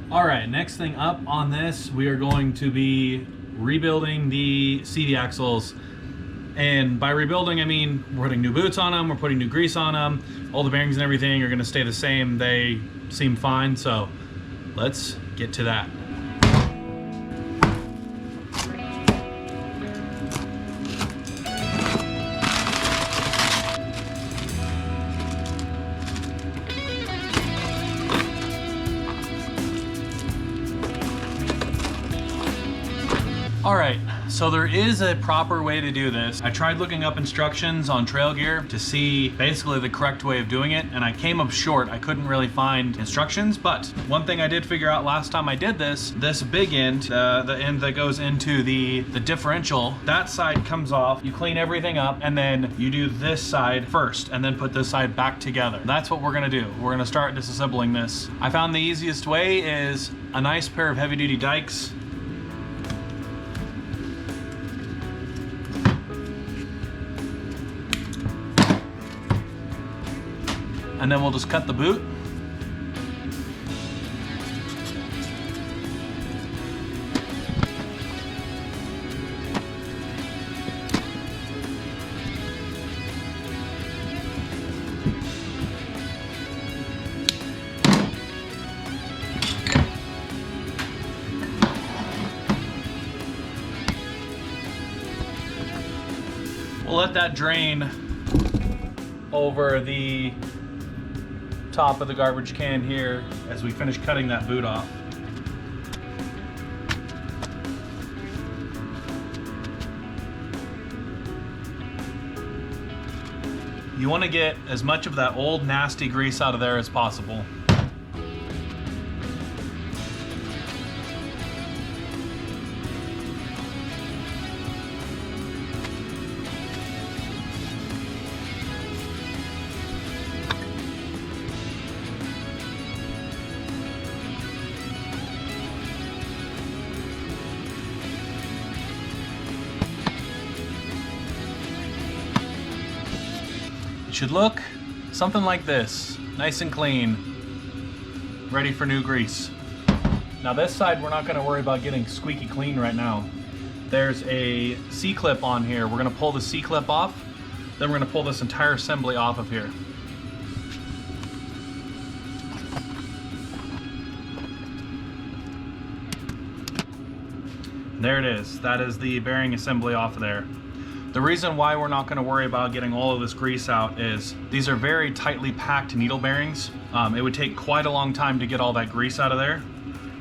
All right, next thing up on this, we are going to be rebuilding the CV axles. And by rebuilding, I mean we're putting new boots on them, we're putting new grease on them. All the bearings and everything are gonna stay the same. They seem fine, so let's get to that. All right, so there is a proper way to do this. I tried looking up instructions on trail gear to see basically the correct way of doing it, and I came up short. I couldn't really find instructions, but one thing I did figure out last time I did this big end, the end that goes into the differential, that side comes off, you clean everything up, and then you do this side first, and then put this side back together. That's what we're gonna do. We're gonna start disassembling this. I found the easiest way is a nice pair of heavy-duty dikes. And then we'll just cut the boot. We'll let that drain over the top of the garbage can here as we finish cutting that boot off. You want to get as much of that old nasty grease out of there as possible. Should look something like this, nice and clean, ready for new grease. Now this side we're not going to worry about getting squeaky clean right now. There's a C-clip on here. We're going to pull the C-clip off, then we're going to pull this entire assembly off of here. There it is. That is the bearing assembly off of there. The reason why we're not going to worry about getting all of this grease out is these are very tightly packed needle bearings. It would take quite a long time to get all that grease out of there.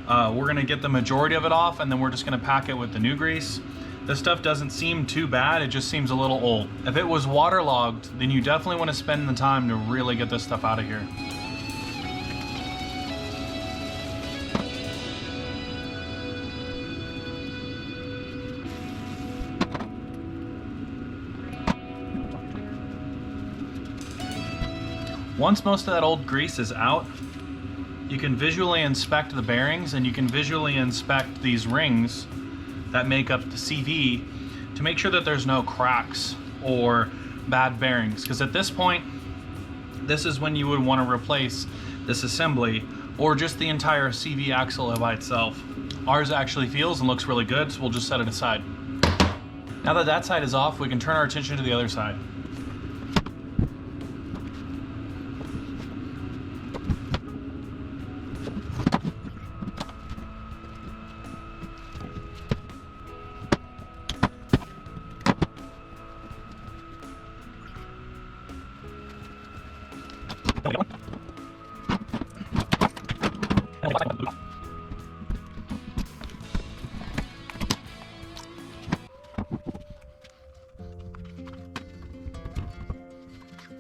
We're going to get the majority of it off, and then we're just going to pack it with the new grease. This stuff doesn't seem too bad, it just seems a little old. If it was waterlogged, then you definitely want to spend the time to really get this stuff out of here. Once most of that old grease is out, you can visually inspect the bearings and you can visually inspect these rings that make up the CV to make sure that there's no cracks or bad bearings. Because at this point, this is when you would want to replace this assembly or just the entire CV axle by itself. Ours actually feels and looks really good, so we'll just set it aside. Now that that side is off, we can turn our attention to the other side.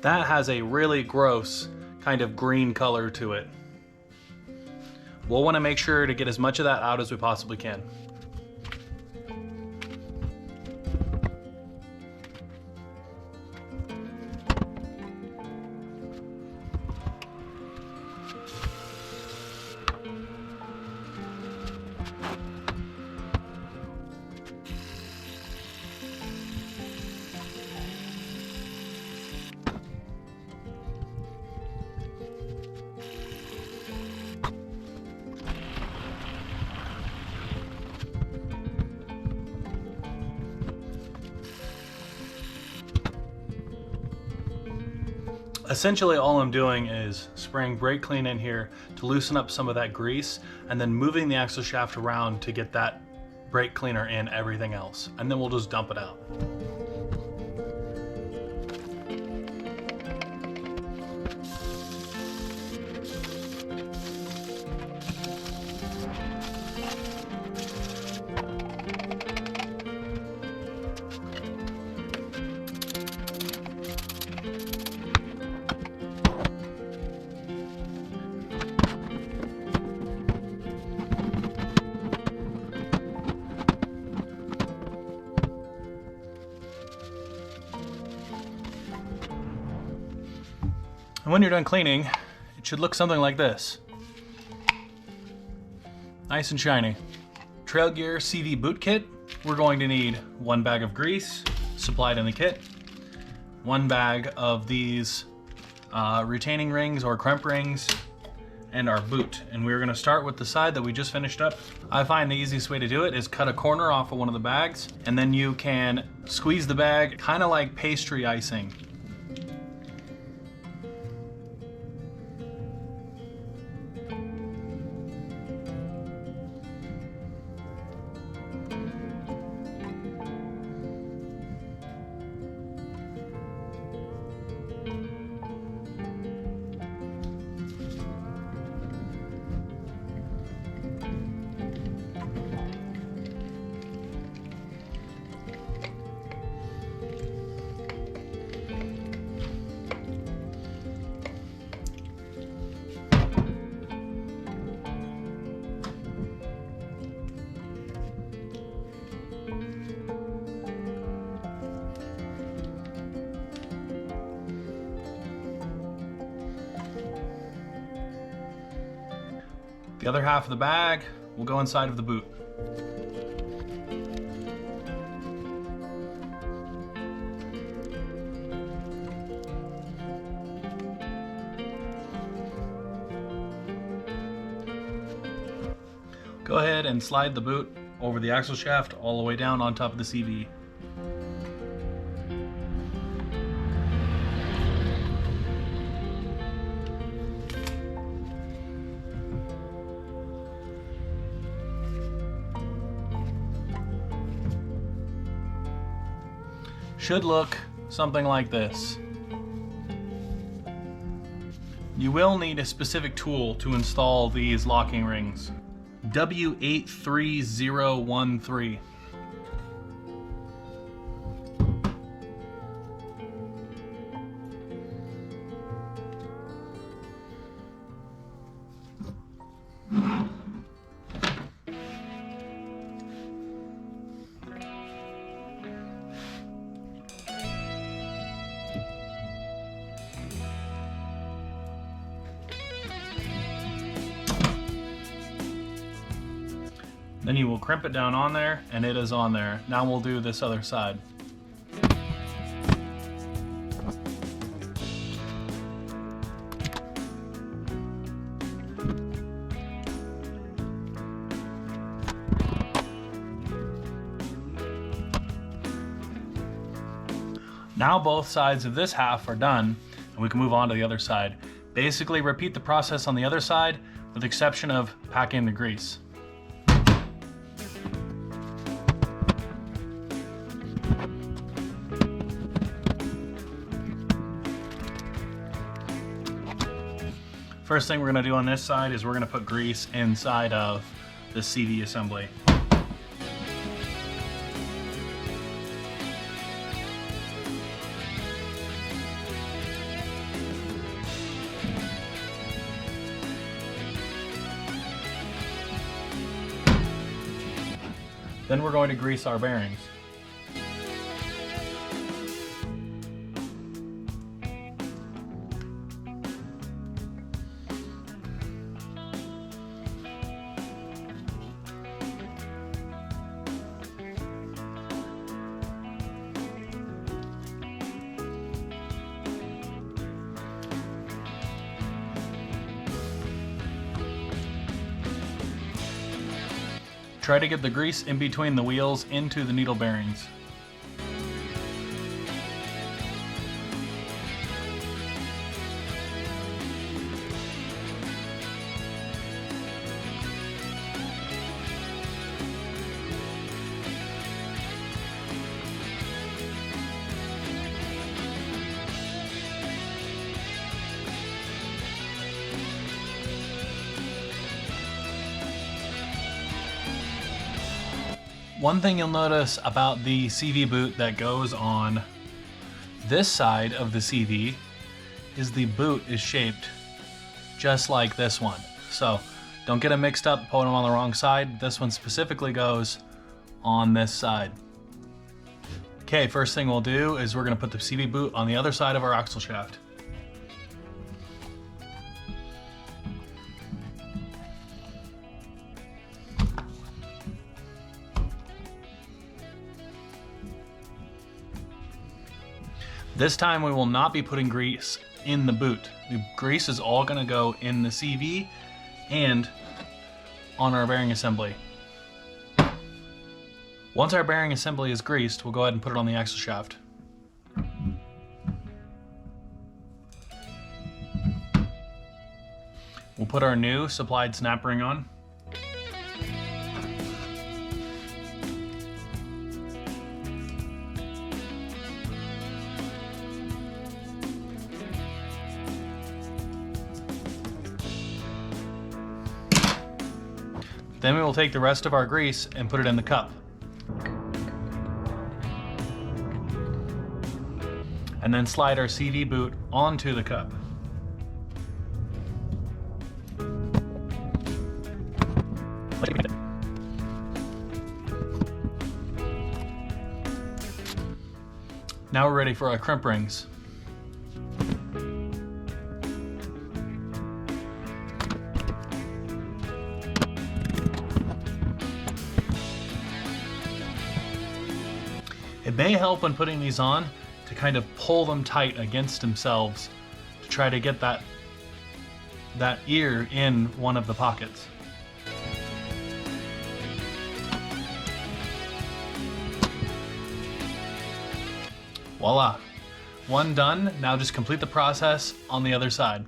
That has a really gross kind of green color to it. We'll want to make sure to get as much of that out as we possibly can. Essentially all I'm doing is spraying brake clean in here to loosen up some of that grease, and then moving the axle shaft around to get that brake cleaner in everything else, and then we'll just dump it out. And when you're done cleaning, it should look something like this. Nice and shiny. Trail Gear CV boot kit. We're going to need 1 bag of grease supplied in the kit, 1 bag of these retaining rings or crimp rings, and our boot. And we're gonna start with the side that we just finished up. I find the easiest way to do it is cut a corner off of one of the bags, and then you can squeeze the bag kind of like pastry icing. The other half of the bag will go inside of the boot. Go ahead and slide the boot over the axle shaft all the way down on top of the CV. Should look something like this. You will need a specific tool to install these locking rings. W83013. Then you will crimp it down on there, and it is on there. Now we'll do this other side. Now both sides of this half are done, and we can move on to the other side. Basically repeat the process on the other side, with the exception of packing the grease. First thing we're going to do on this side is we're going to put grease inside of the CV assembly. Then we're going to grease our bearings. Try to get the grease in between the wheels into the needle bearings. One thing you'll notice about the CV boot that goes on this side of the CV is the boot is shaped just like this one. So don't get them mixed up, put them on the wrong side. This one specifically goes on this side. Okay, first thing we'll do is we're gonna put the CV boot on the other side of our axle shaft. This time we will not be putting grease in the boot. The grease is all gonna go in the CV and on our bearing assembly. Once our bearing assembly is greased, we'll go ahead and put it on the axle shaft. We'll put our new supplied snap ring on. Then we will take the rest of our grease and put it in the cup. And then slide our CV boot onto the cup. Now we're ready for our crimp rings. It may help when putting these on to kind of pull them tight against themselves to try to get that ear in one of the pockets. Voila, one done. Now just complete the process on the other side.